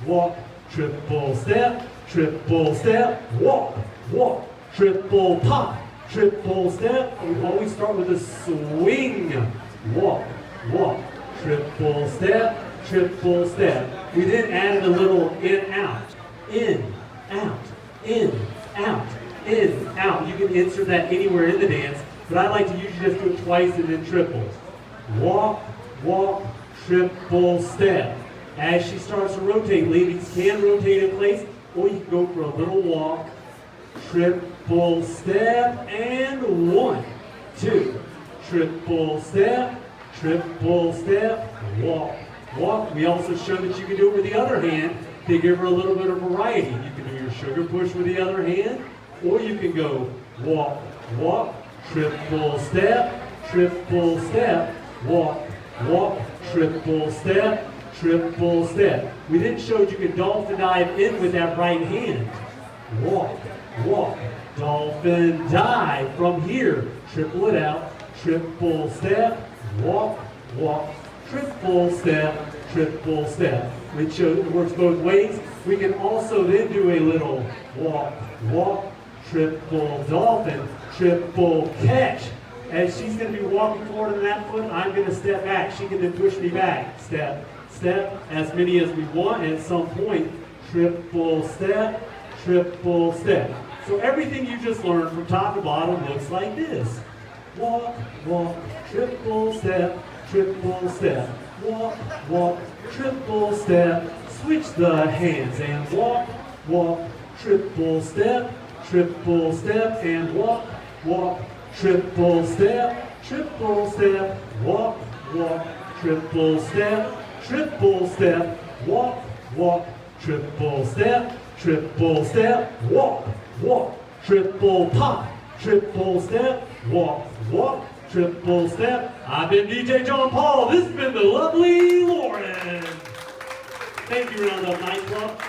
walk, triple step, walk, walk, triple pop, triple step. We always start with a swing. Walk, walk, triple step, triple step. We then added a little in, out, in, out, in, out, in, out. You can insert that anywhere in the dance, but I like to usually just do it twice and then triple. Walk, walk, triple step. As she starts to rotate, ladies can rotate in place, or you can go for a little walk, triple step, and 1, 2, triple step, walk, walk. We also showed that you can do it with the other hand to give her a little bit of variety. You can do your sugar push with the other hand, or you can go walk, walk, triple step, walk, walk, triple step. We then showed you can dolphin dive in with that right hand. Walk, walk, dolphin dive from here. Triple it out, triple step, walk, walk, triple step. Which shows it works both ways. We can also then do a little walk, walk, triple dolphin, triple catch. As she's going to be walking forward on that foot, I'm going to step back. She can then push me back. Step, step, as many as we want. At some point, triple step. So everything you just learned from top to bottom looks like this. Walk, walk, triple step. Walk, walk, triple step. Switch the hands and walk, walk, triple step, and walk, walk, triple step, walk, walk, triple step, walk, walk, triple step, walk, walk, triple pop, triple step, walk, walk, triple step. I've been DJ John Paul. This has been the lovely Lauren. Thank you, Roundup Nightclub.